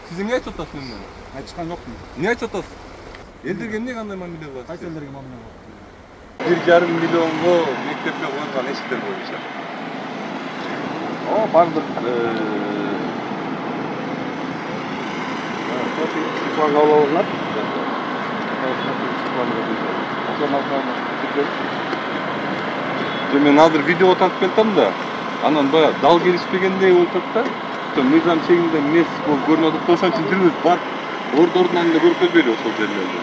Siz emне айтып атасыз менден? Айтышкан жокмун. Эмне айтып атасыз? Элдерге эмне кандай мамиле кыласыз? Кайсы элдерге мамиле кылат? 1,5 миллионго мектепке коюлган эшиктер боюнча. Бардык план кабыл алынган. Мен азыр видео тартып келатам да. Анан баягы дал келишпегендей болуп атат да. Мыйзам чегинде эмес болуп көрүнүп атат. Ошон үчүн жүрүбүз бар. Ордорунан эле көрсөтпөйлү ошол жерлерди.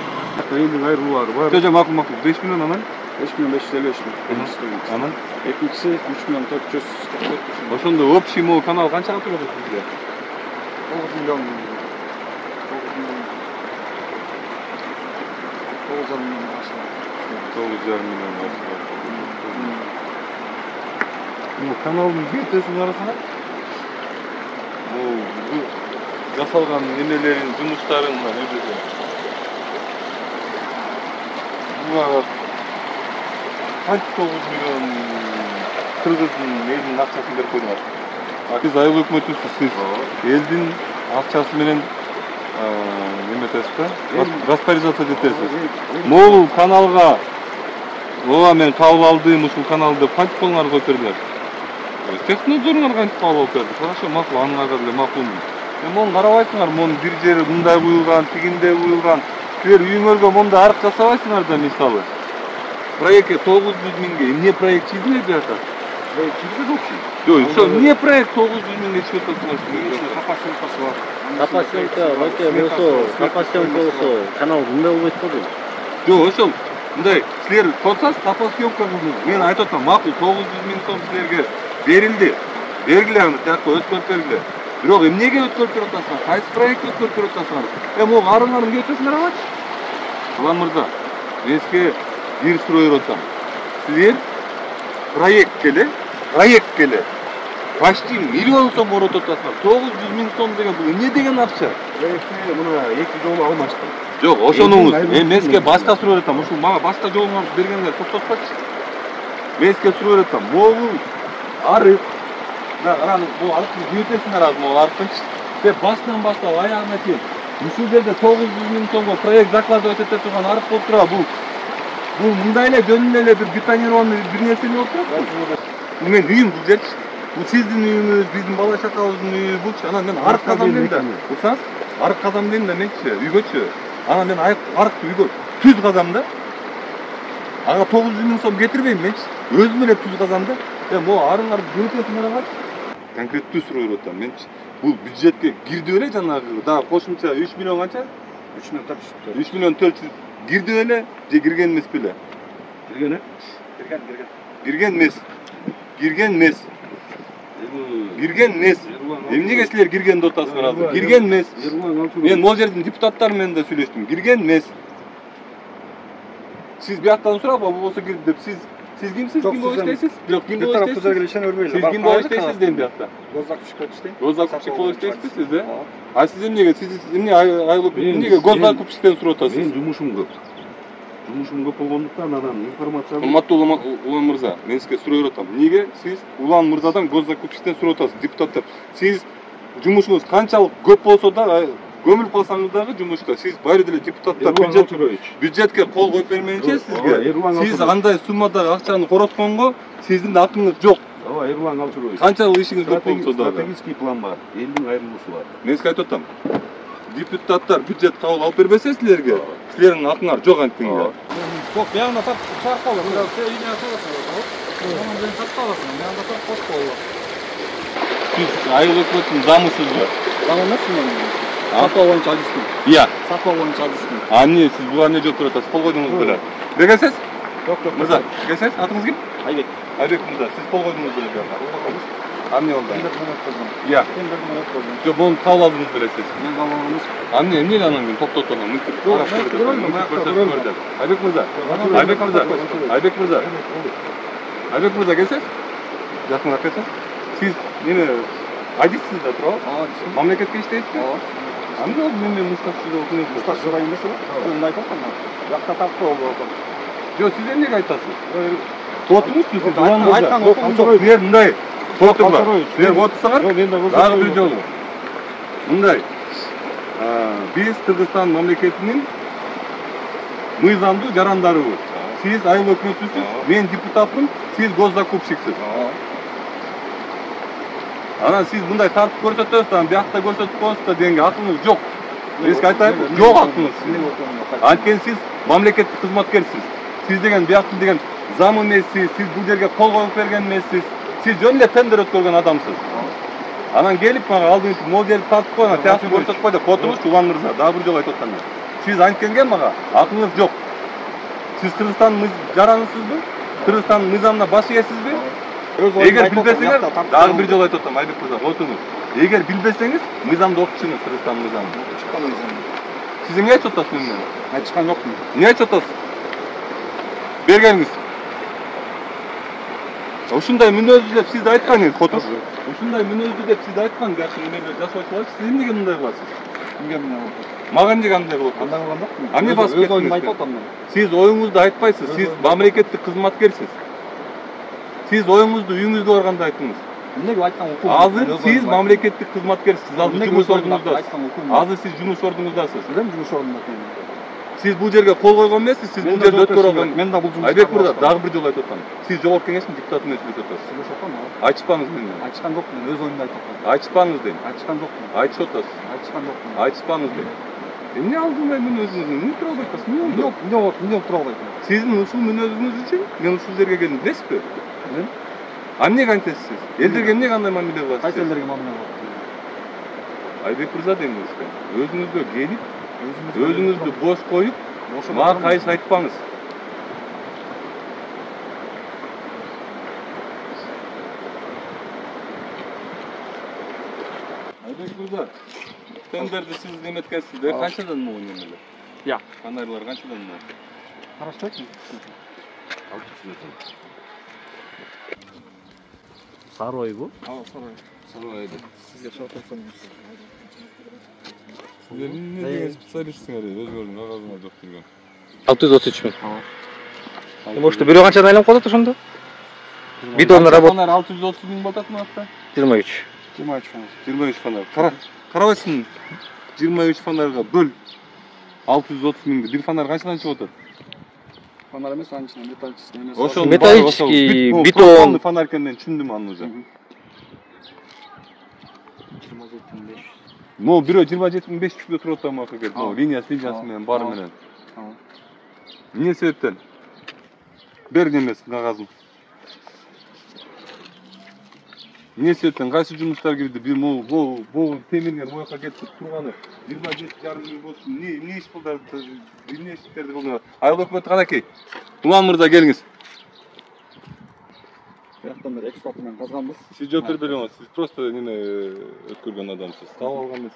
Элдин айрылуулары бар. Жо, макул. 5 миллион анан 5,555,000. анан Экинчиси 3,444,000. ошондо общий могу канал канчага турат бизге? 9 миллион. 9,5 миллион ашыгат. 9,5 миллион ашыгат. Бул каналдын бюджетин карасаңар, бул жасалган эмелерин, жумуштарын мына өзү. Буга канча 9 миллион кыргыздын элдин акчасын берип койдуңар. Биз айыл өкмөтүбүз, сиз элдин акчасы менен эметесиз да? Распоряжаться этесиз. Могул каналга ооба мен кабыл алдым ушул каналды кантип колуңар коюп бердиңер? Технодзоруңар кантип кабыл алып берди? Хорошо, макул, аңага деле макулмун. Мону карабайсыңар, монун бир жери мындай куюлган, тигиндей куюлган. Силер үйүңөргө мондай арк жасабайсыңар да, мисалы. Проектке 900 миңге эмне проект чиздиңер бияка? Проект чиздик общий. Жок, ошо эмне проект 900 миңге чыгып атасыңар? Капасёнкасы бар. Капасёнка, болсо, капасёнка болсо, канал мындай болбойт го дейм. Жок, ошол мындай силер көрсөңүз капасёнка кылдыңыз. Мен айтып атам, макул 900 миң сом силерге берилди. Бергиле аны тияка өткөрүп бергиле. Бирок эмнеге өткөрүп берип атасыңар? Кайсы проектти өткөрүп берип атасыңар? Могу арыңарды эмне өтөсүңөр алачы? Улан мырза, мен сизге бир суроо берип атам. Силер проектке почти миллион сом оротуп атасыңар. 900 миң сом деген бул эмне деген акча? Проектти мына 2 жолу алмаштым. Жок, ошонуңуз. Мен сизге башка суроо берип атам. Ушул мага башка жолуңарды бергенге токтотпачы. Мен сизге суроо берип атам. Могу арык. Анан бул арыктын бүтөсүн арат, могу арыктынчы. Деп башынан баштап аягына чейин ушул жерде 900 миң сомго проект закладывать ете турган арык болуп турат. Бул мындай эле жөнүнө эле бир бетонированный бир нерсе болуп турат. Мен үйүм бул жерчи. Бул сиздин үйүңүз, биздин бала чакабыздын үйү булчу. Анан мен арык казам дейм да. Урсаңыз, арык казам дейм да менчи, үйгөчү. Анан мен арыкты үйгө түз казам да. Ага 900 миң сом кетирбейм менчи. Өзүм эле түз казам да. Могу арыңарды бүтөсүңөр алачы. Конкреттүү суроо берип атам менчи. Бул бюджетке кирди беле жанагы дагы кошумча 3 миллион канча? 3 миллион 400 кирди беле же кирген эмес беле? Кирген. Кирген эмес. Эмнеге силер кирген деп атасыңар азыр? Кирген эмес. Мен могу жердин депутаттары менен да сүйлөштүм. Кирген эмес. Сиз бияктан сурап, болбосо кирди деп сиз кимсиз? Ким болуп иштейсиз? Бирок ким болуп иштейсиз? Сиз ким болуп иштейсиз дейм биякта? Госзакупщик болуп иштейм. Госзакупщик болуп иштейсизби сиз, А сиз эмнеге? Сиз эмне айылып эмнеге госзакупщиктен сурап атасыз? Мен жумушум көп. Жумушум көп болгондуктан анан информация. Урматтуу Улан мырза, мен сизге суроо берип атам. Эмнеге сиз Улан мырзадан госзакупщиктен сурап атасыз, депутаттар? Сиз жумушуңуз канчалык көп болсо да көмүлүп калсаңыз дагы жумушка сиз баары деле депутаттар бюджетке кол коюп бермейинче сизге сиз андай суммадагы акчаны коротконго сиздин акыңыз жок. Ооба, Эрлан Алчурович. Канчалык ишиңиз көп болсо дагы. Стратегический план бар. Элдин айрылуусу бар. Мен сизге айтып атам. Депутаттар бюджет кабыл алып бербесе силерге, силердин акыңар жок антиңер. Жок, бияна чарып калып, бирок сен үйүңө саласың. Анан мен тартып каласың. Бияна тартып коюп коюп. Сиз айыл өкмөтүнүн замысызбы? Зам эмесмин мен. Сатуу боюнча адистин. Иә. Сатуу боюнча адистин. Эмне сиз буга эмне жооп берип атасыз? Кол койдуңуз беле. Бергенсиз? Жок. Мырза, бергенсиз? Атыңыз ким? Айбек. Айбек мырза, сиз кол койдуңуз беле бияка. Эмне болду? Иә. Жок, буну кабыл алдыңыз беле сиз. Мен кабыл алдым. Эмне эле анан кийин токтотуп анан мынтип карап көрдүм. Айбек мырза. Айбек мырза келсиз? Жакыныраак келсиз? Сиз мени адистсиз да туурабы? Мамлекетке иштейсизби? Эмне болду мен муштакчы болуп эмне? Муштакчы жок эмес ба? Мен айтып атам. Жакта тартып болду. Жок, сиз эмнеге айтасыз? Тотуңузбу сиз? Айткан окуп жок. Силер мындай тотуңар. Силер отурсаңар, дагы бир жолу. Мындай. Биз Кыргызстан мамлекетинин мыйзамдуу жарандарыбыз. Сиз айыл өкмөтүсүз, мен депутатмын, сиз госзакупщиксиз. Анан сиз мындай тартып көрсөтөсүз, анан биякта көрсөтүп коесуз да дегенге акылыңыз жок. Эске айтайынбы? Жок акылыңыз. Анткени сиз мамлекеттик кызматкерсиз. Сиз деген бияктын деген зам эмессиз, сиз бул жерге кол коюп берген эмессиз. Сиз жөн эле тендер өткөргөн адамсыз. Анан келип мага алдыңкы могул жерди тартып кой, анан тияктын көрсөтүп кой деп отуруңузчу Улан мырза. Дагы бир жолу айтып атам мен. Сиз анткенге мага акылыңыз жок. Сиз Кыргызстандын жаранысызбы? Кыргызстандын мыйзамына баш ийесизби? Эгер билбесеңиз, дагы бир жолу айтып атам, Айбек мырза, отуруңуз. Эгер билбесеңиз, мыйзамды окутуңуз, Кыргызстандын мыйзамын. Чыккан мыйзам. Сиз эмне айтып атасыз менден? Мен чыккан жокмун. Эмне айтып атасыз? Бергениңиз. Ушундай мүнөздүү деп сиз айткан эдиңиз, Котуш. Ушундай мүнөздүү деп сиз айткан, жакшы эмелер жасабайчы болчу. Сиз эмнеге мындай кыласыз? Кимге мындай болот? Мага эмнеге андай болот? Кандай кылган жокмун? Эмне басып кеттиңиз? Өз оюмду айтып атам мен. Сиз оюңузду айтпайсыз, сиз мамлекеттик кызматкерсиз. Сиз оюңузду үйүңүзгө барганда айтыңыз. Эмнеге айткан укук? Азыр сиз мамлекеттик кызматкерсиз, азыр жумуш ордуңуздасыз. Азыр сиз жумуш ордуңуздасыз. Билем жумуш ордунда экенин. Сиз бул жерге кол койгон эмессиз, сиз бул жерде өткөрө алган. Мен да бул жумушта. Айбек мырза, дагы бир жолу айтып атам. Сиз жогорку кеңештин депутаты эмес сөйлөшүп атасыз. Сөйлөшүп атам. Айтышпаңыз менен. Айтышкан жокмун, өз оюмду айтып атам. Айтышпаңыз дейм. Айтышкан жокмун. Айтышып атасыз. Айтышкан жокмун. Айтышпаңыз дейм. Эмне алдыңда мен өзүңүздү эмне тура албай атасыз? Эмне болду? Эмне тура албайт? Сиздин ушул мүнөзүңүз үчүн мен ушул жерге келдим, билесизби? Билем. Эмнеге антесиз сиз? Элдерге эмнеге андай мамиле кыласыз? Кайсы элдерге мамиле кылат? Айбек мырза дейм сизге. Өзүңүзгө келип, өзүңүздү бош коюп, мага кайсы айтпаңыз. Айбек мырза, тендерди сиз неметкенсиз, канчадан могу немелер? Я. Фонарьлар канчадан могу? Караштырсың? Саройбу? Сарой. Сарой. Сизге шарт айтсам. Сиздер эмне деген специалистсиңер, өзүңөрдүн кагазыңар жок жүргөн. 633 миң. Может, бирөө канчадан айланып калат ошондо? Бетонный работа. Фонарь 630 миң болот атат 23. 23 фонарь. 23 фонарь. Карабайсың, 23 фонарьга бөл 630 миңди. Бир фонарь канчадан чыгып атат? Фонарь эмес, анын ичинде металлический эмес. Ошол металлический, бетон. бетон. Фонарь экенин түшүндүм аны уже. 27.500. Но бирөө 27.500 туруп атам акы келип. Могу линиясы менен баары менен. Эмне себептен? Бер немесин кагазын. Эмне себептен кайсы жумуштар кирди? Бир могу темирген мояка кетип турганы 27,5 миң болсун. Эмне иш кылдыңар? Эмне иштерди кылдыңар? Айыл өкмөтү канакей. Улан мырза келиңиз. Бияктан бери экспорт менен казганбыз. Сиз жооп бербей коюңуз. Сиз просто неме өткөргөн адамсыз. Таап алган эмес.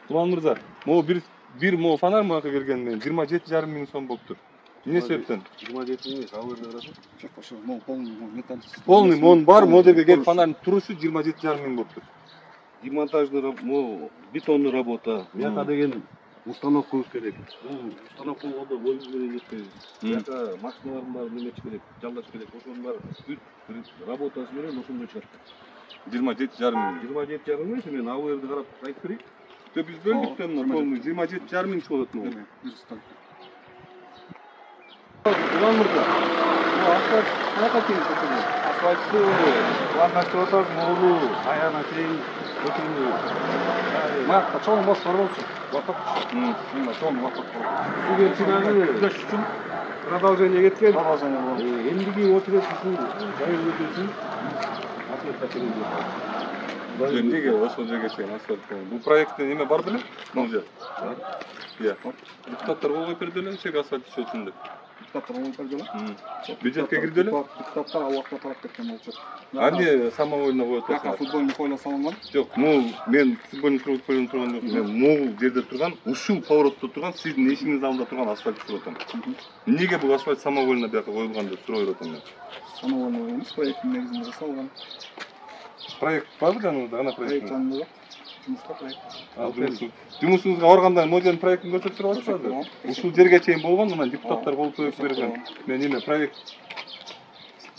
Улан мырза, могу бир могу фонарь мояка келген менен 27,5 миң сом болуптур. Эмне себептен? 27 эмес, ал жерде карасаң. Жок, ошо полный металлический. Полный мон бар, могу жерге келип фонарьдын турушу 27,5 миң болуптур. Демонтажный бетонный работа. Мияка деген установкабыз керек. Установка болгондо боюңуз менен жетпейбиз. Мияка машиналардын баарын неметиш керек, жалдаш керек. Ошонун баары бүт работасы менен ошондой чыгат. 27,5 миң. 27,5 эмес, мен ал жерди карап айтып берейин. Көп биз бөлдүк мына полный 27,5 миң чыгып атат могу. Улан мырза, бул асфальт каяка келип атат? Асфальтты пландаштырып атабыз, могулу аяна чейин өтүрмөй. Маркта чоң бос бар болчу. Лоток. Мына чоң лоток бар. Сиздер чынагы Түзөш үчүн продолжение кеткен. продолжение болот. Эндиги очередь үчүн жайыл өтөсүн. Асфальтка керек. Эмнеге ошол жерге чейин асфальт болгон? Бул проектте неме бар беле? Бул жер. Иә. Депутаттар кол коюп берди эле, чек асфальт түшөсүн деп. Депутаттар оңой берди. Бюджетке кирди эле? Депутаттар ал убакта тарап кеткен болчу. Эмне самовольно коюп Кака атасыңар? футбольный поля салынган. Жок, мен футбольный турган жокмун. Мен могул жерде турган, ушул поворотто турган, сиздин эшигиңиз алдында турган асфальт сурап атам. Эмнеге бул асфальт самовольно бияка коюлган деп сурап атам мен. Самовольный эмес, проекттин негизинде жасалган. Проект барбы жаныңызда? Кана Проект проект? жанында жок. Жумушта проект. Жумушуңузга барганда могу проектин көрсөтүп турасызбы? Ушул жерге чейин болгон, анан депутаттар кол коюп берген. Мен эме проект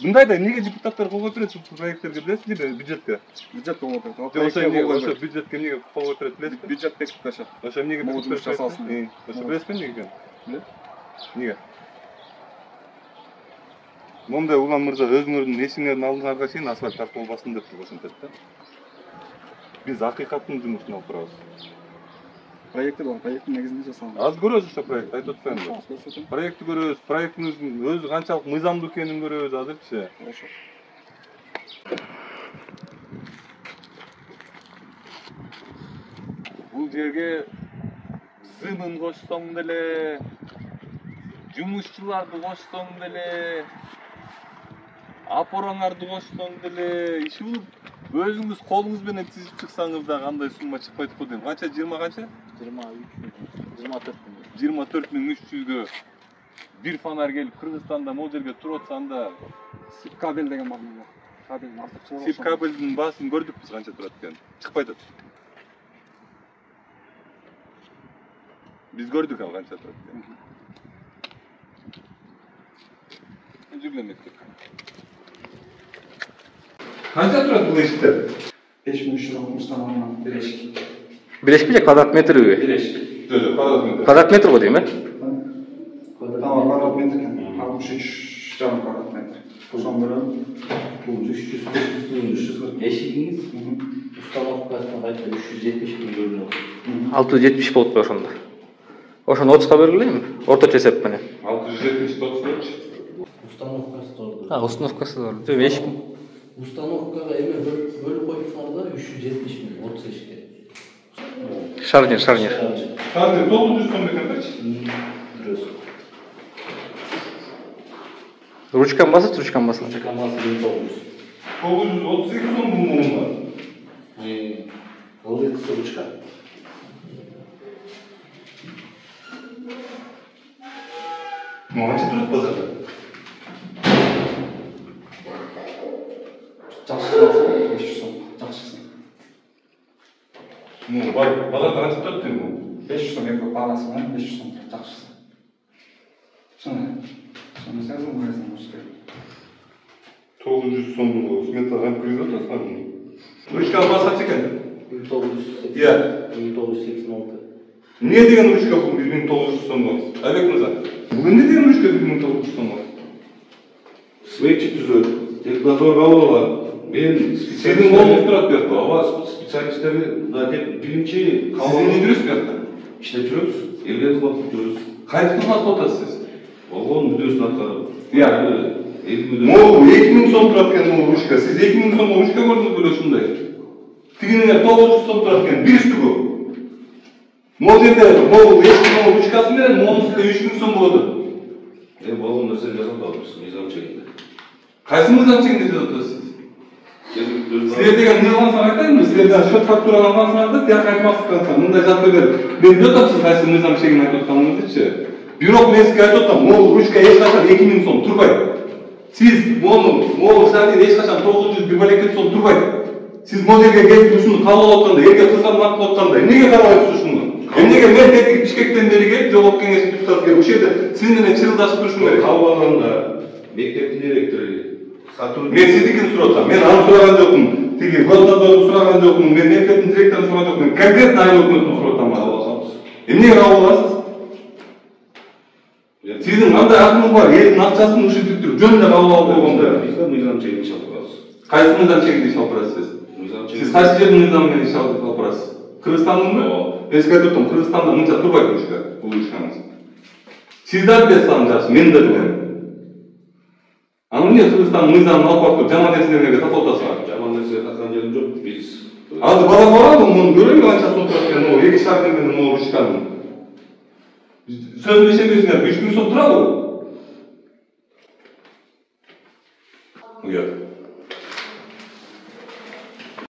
Мындай да эмнеге депутаттар кол коюп берет ушул проекттерге билесиңерби? Бюджетке. Бюджет кол коюп берет. Ошо бюджетке эмнеге кол коюп берет билесиңби? Бюджет бекитип беришет. Ошо эмнеге Могу бекитип жұмыс жасалсын. Ошо билесизби эмнеге экенин? Билет. Эмнеге? Момундай Улан мырза өзүңөрдүн эшиңердин алдыңарга чейин асфальт тартылбасын деп ошентет да. Биз акыйкаттын жумушун алып барабыз. Проекти бар, проекттин негизинде жасалган. Аз көрөбүз ошо проектти, айтып атпаймынбы? Проектти көрөбүз, проектиңиздин өзү канчалык мыйзамдуу экенин көрөбүз азырчы. Ошо. Бул жерге зымын кошсоң деле, жумушчуларды кошсоң деле, апороңарды кошсоң деле, иши бул өзүңүз колуңуз менен тизип чыксаңыз да кандай сумма чыкпайт го дейм. Канча 20 канча? 24.300-гө бир фонарь келип Кыргызстанда могул жерге туруп атса анда Сип кабель деген бар мында. Кабелдин артыкчылыгы. сип кабелдин баасын көрдүк биз канча турат экенин. Чыкпай атат. Биз көрдүк ал канча турат экенин. Жүгүлөмөктүк. Канча турат бул эшиктер? 5300 устаналган бирешик. Бирешик же квадрат метрби? Бирешик. Жок, квадрат метр. Квадрат метр го дейм, э? Квадрат метр экен. 63,5 квадрат метр. Ошонун бирөө Бул 340 эшигиңиз установкасына кайта 370 миң көрүнөт. 670 болуп тур ошондо. Ошону 30га бергилейби? Орточо эсеп менен. 670 34. Установкасы бар. Установкасы бар. Жок, эшик. Установкага эме бөлүп койсоңор да 370 миң 30 эшикке. Шарнир. Шарнир 900 сом экенчи? Дұрыс. Ручканы басат, ручканы басат. Ручканы 1900. 932 сом бул момунда. Ол экisi ручка. Канча турат базарда? жакшы болсо 500 сом. Жакшысы. Бар, базарда канча турат дейм бул? 500 сом эки парасы менен 500 сом жакшысы. Шуну сезим көрөсүң уште. 900 сом смета кантип киргизип атасың? Ручканы басат экен. 1980. Иә. 1986. Не деген ручка бул 1900 сомго? Айбек мырза. Бул эмне деген ручка 1900 сомго? Светчик түзөт. Технадзор кабыл алат. Мен Сиздин колуңуз турат бу жерде. ооба специалисттерге мына тек биринчи Сиз эмне жүрөсүз бу жакта? иштеп жүрөбүз. Элге кызмат кылып жүрөбүз. Кайсы кызмат кылып атасыз сиз? Болгон мүддөсүн аткарып. Иә. Эл мүддөсүн. Могул 2000 сом турат экен могул ручка. Сиз 2000 сомго ручка көрдүңүз беле ушундай? Тигине 900 сом турат экен, бир үстүгү. Могул жерде могул 2000 сом ручкасы менен могулусунда 3000 сом болот. Болгон нерсени жасап атабыз мыйзам чегинде. Кайсы мыйзам чегинде жасап атасыз? Силер Силер деген эмне кылгансыңар айтайынбы? Силерден счет фактураны алгансыңар да, тияк айтмаксызсыңар. Мындай жазып берет. Мен билип атам сиз кайсы мыйзам чегин айтып атканыңызды. Бирок мен сизге айтып атам, могул ручка эч качан 2000 сом турбайт. Сиз могул шарнир эч качан 900 сом турбайт. Сиз могул жерге келип ушуну кабыл алып атканда, элге кызмат кылып атканда, эмнеге карабайсыз ушуну? Эмнеге мен тетиги Бишкектен бери келип, жогорку кеңештин депутаты келип, ушул жерде сиз менен чырылдашып турушум керек. кабыл алганда мектептин директору Мен сиздикini сурап атам. Мен аны сураган жокмун. Тиги Госдадорду сураган жокмун. Мен мектептин директорун сураган жокмун. Мен конкретно айыл өкмөтүн сурап атам. Эмнеге кабыл аласыз? Сиздин кандай акыңыз бар? Элдин акчасын ушинтип туруп жөнүндө кабыл алып койгондо. Бизде мыйзам чегинде иш алып барабыз. Кайсы мыйзам чегинде иш алып барасыз сиз? Сиз кайсы жердин мыйзамы менен иш алып барасыз? Кыргызстандынбы? Мен сизге айтып атам, Кыргызстанда мынча турбайт ручка, бул ручкаңыз. Сиз да билесиз аны жакшы, мен да билем. Аны эмне Кыргызстандын мыйзамын алып барып жаман нерселерге тапап атасыңар? Жаман нерсе таткан жерим жок. Биз Азыр бала барабы, муну көрөйүн канча сом турат экен, могу эки шарнир менен могу ручканын. Сөзүмө ишенбейсиңер, 3000 сом турабы? Уят.